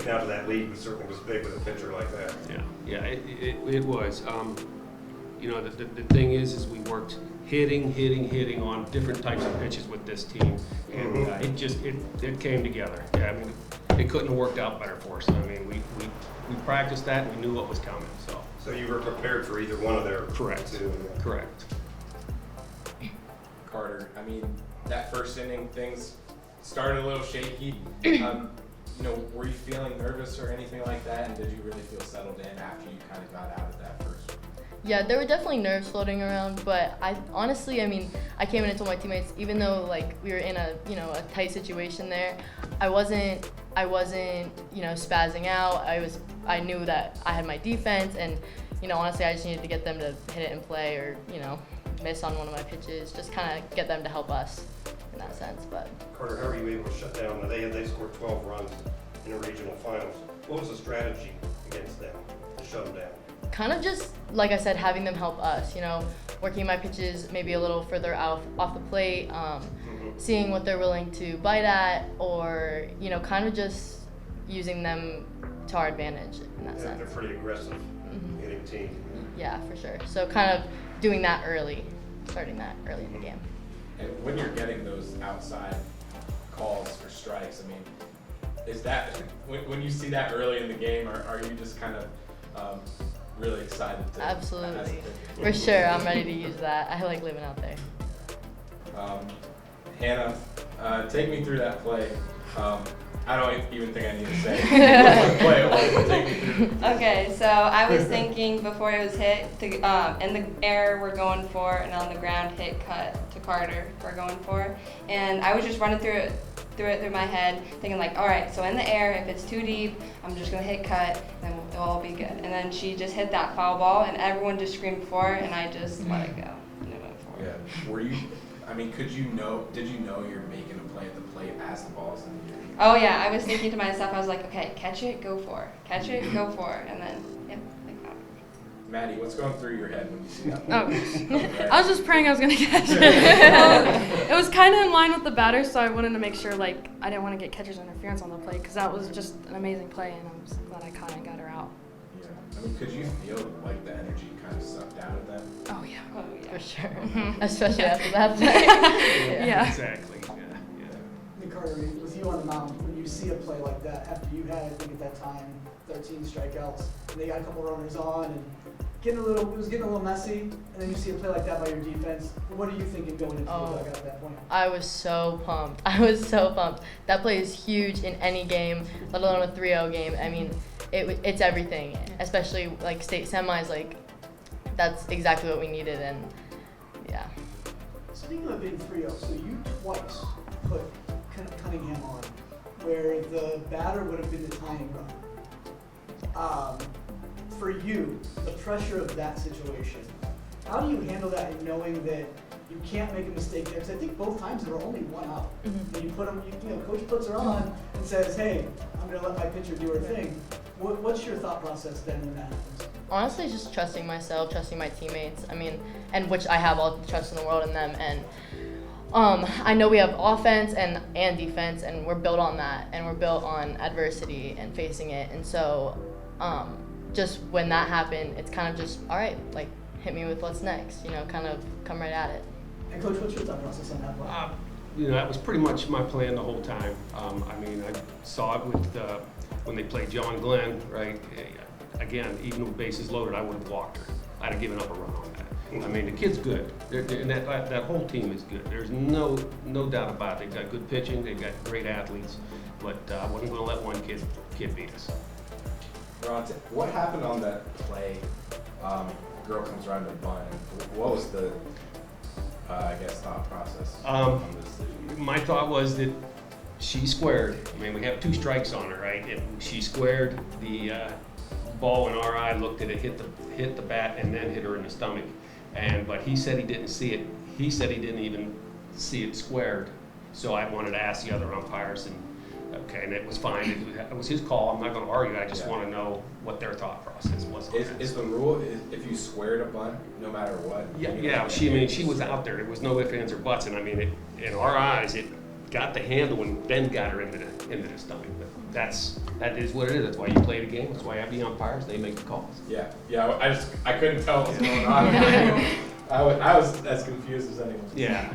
getting out of that lead certainly was big with a pitcher like that. Yeah, it was. The thing is we worked hitting on different types of pitches with this team, and it came together. Yeah, I mean, it couldn't have worked out better for us. I mean, we practiced that and we knew what was coming. So you were prepared for either one of their Correct. two. Correct. Carter, I mean, that first inning, things started a little shaky. Were you feeling nervous or anything like that? And did you really feel settled in after you kind of got out of that first one? Yeah, there were definitely nerves floating around, but I came in and told my teammates, even though like we were in a tight situation there, I wasn't spazzing out. I knew that I had my defense, and honestly I just needed to get them to hit it in play or miss on one of my pitches, just kind of get them to help us in that sense. But Carter, how were you able to shut down? They scored 12 runs in the regional finals. What was the strategy against them to shut them down? kind of just, like I said, having them help us, working my pitches maybe a little further off the plate, seeing what they're willing to bite at, or, kind of just using them to our advantage in that sense. They're pretty aggressive hitting team. Yeah, for sure. So kind of doing that early, starting that early in the game. And when you're getting those outside calls for strikes, I mean, is that, when you see that early in the game, are you just kind of really excited to? Absolutely. For sure, I'm ready to use that. I like living out there. Hanna, take me through that play. I don't even think I need to say what play it was, but take me through. Okay, so I was thinking before it was hit, in the air we're going for, and on the ground hit cut to Carter we're going for. And I was just running through my head, thinking like, all right, so in the air, if it's too deep, I'm just gonna hit cut, then it'll all be good. And then she just hit that foul ball, and everyone just screamed for it, and I just let it go, and it went for it. Yeah, did you know you're making a play at the plate as the ball's in the air? Oh yeah, I was thinking to myself, I was like, okay, catch it, go for it. Catch it, go for it. And then, yep, like that. Maddie, what's going through your head when you see that? Oh, I was just praying I was going to catch it. It was kind of in line with the batter, so I wanted to make sure, I didn't want to get catcher's interference on the play, because that was just an amazing play, and I was glad I caught it and got her out. Yeah. I mean, could you feel, the energy kind of sucked out of that? Oh, yeah. Oh yeah. For sure. Mm-hmm. Especially after that play. Yeah. Exactly. Hey Carter, with you on the mound, when you see a play like that, after you had, I think at that time, 13 strikeouts, and they got a couple runners on, and it was getting a little messy, and then you see a play like that by your defense. What are you thinking going into the dugout at that point? I was so pumped. That play is huge in any game, let alone a 3-0 game. I mean, it's everything, especially state semis. That's exactly what we needed, and yeah. Speaking of being 3-0, so you twice put Cunningham on, where the batter would have been the tying run. For you, the pressure of that situation, how do you handle that in knowing that you can't make a mistake there? Because I think both times there were only one out. And you put them, coach puts her on and says, hey, I'm going to let my pitcher do her thing. What's your thought process then when that happens? Honestly, just trusting myself, trusting my teammates. I mean, and which I have all the trust in the world in them. And I know we have offense and defense, and we're built on that, and we're built on adversity and facing it. And so, just when that happened, it's kind of just, all right, hit me with what's next, kind of come right at it. And Coach, what's your thought process on that play? That was pretty much my plan the whole time. I saw it with when they played John Glenn, right? Again, even with bases loaded, I would have walked her. I'd have given up a run on that. I mean, the kid's good, and that whole team is good. There's no doubt about it. They've got good pitching, they've got great athletes, but I wasn't going to let one kid beat us. Ron, what happened on that play? Girl comes around to bunt. What was the, thought process on this decision? My thought was that she squared. I mean, we have 2 strikes on her, right? She squared. The ball in our eye looked at it, hit the bat, and then hit her in the stomach. But he said he didn't see it. He said he didn't even see it squared. So I wanted to ask the other umpires, and it was fine. It was his call. I'm not going to argue. I just want to know what their thought process was. Is the rule if you squared a bunt, no matter what? Yeah. She was out there. There was no ifs, ands, or buts. And I mean, in our eyes, got the handle and then got her into the stomach. But that is what it is. That's why you play the game. That's why you have the umpires. They make the calls. Yeah. I couldn't tell what was going on. I was as confused as anyone. Yeah.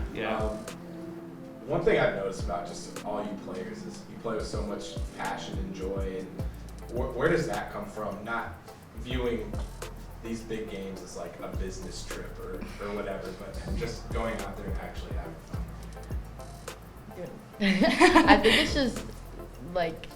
One thing I've noticed about just all you players is you play with so much passion and joy, and where does that come from? Not viewing these big games as like a business trip or whatever, but just going out there and actually having fun. I think it's just like,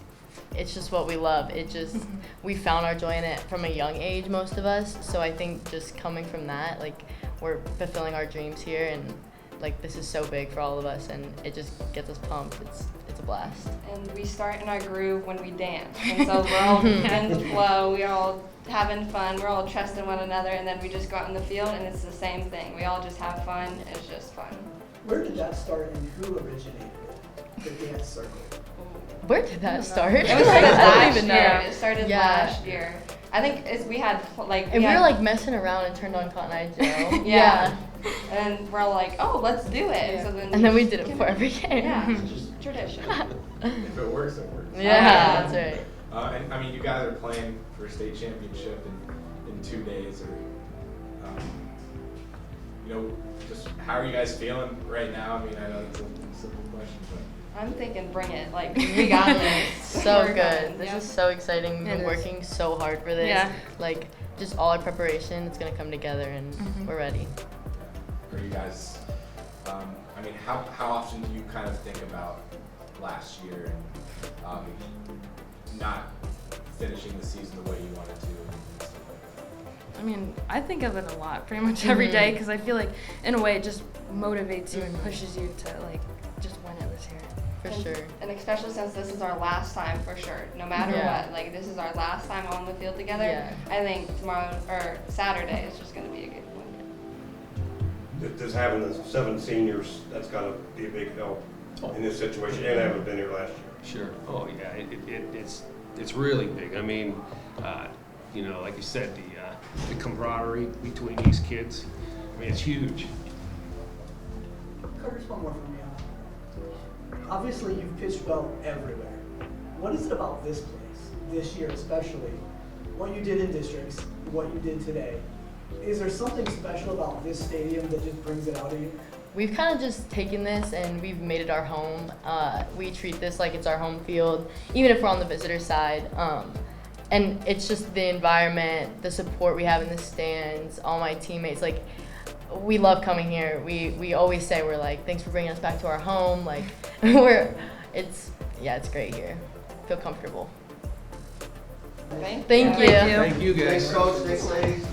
it's just what we love. It just, we found our joy in it from a young age, most of us. So I think just coming from that, like, we're fulfilling our dreams here, and like, this is so big for all of us, and it just gets us pumped. It's a blast. And we start in our groove when we dance. And so we're all in the flow, we're all having fun, we're all trusting one another, and then we just go out in the field and it's the same thing. We all just have fun, it's just fun. Where did that start and who originated it, the dance circle? Where did that start? It was I started don't last even year. know. It started Yeah. last year. I think we had like And we were like messing around and turned on Cotton Eye Joe. Yeah. And we're all like, oh, let's do it. Yeah. So then And then we did it for every game. Yeah, it's just tradition. If it works, it works. Yeah, that's right. And I mean, you guys are playing for a state championship in 2 days, or just how are you guys feeling right now? I mean, I know it's a simple question, but I'm thinking, bring it. Like, we got this. So We're good. fine. This Yeah. is so exciting. We've It been is. working so hard for this. Yeah. Like, just all our preparation, it's gonna come together, and we're ready. are you guys? I mean, how often do you kind of think about last year and not finishing the season the way you wanted to and stuff like that? I mean, I think of it a lot, pretty much every day, because I feel like, in a way, it just motivates you and pushes you to, like, just win it this year. For And- sure. And especially since this is our last time for sure. No matter Yeah. what, like, this is our last time on the field together. Yeah. I think tomorrow or Saturday is just going to be a good one. Just having the 7 seniors, that's gotta be a big help in this situation, and haven't been here last year. Sure. Oh yeah. It's really big. I mean, like you said, the camaraderie between these kids. I mean, it's huge. Curtis, one more from me. Obviously, you've pitched well everywhere. What is it about this place, this year especially, what you did in districts, what you did today? Is there something special about this stadium that just brings it out of you? We've kind of just taken this and we've made it our home. We treat this like it's our home field, even if we're on the visitor side. And it's just the environment, the support we have in the stands, all my teammates. Like, we love coming here. We always say, we're like, thanks for bringing us back to our home. Like, it's great here. Feel comfortable. Thank Thank you. Thank you. Thank you guys. Thanks, Coach. Thanks, ladies.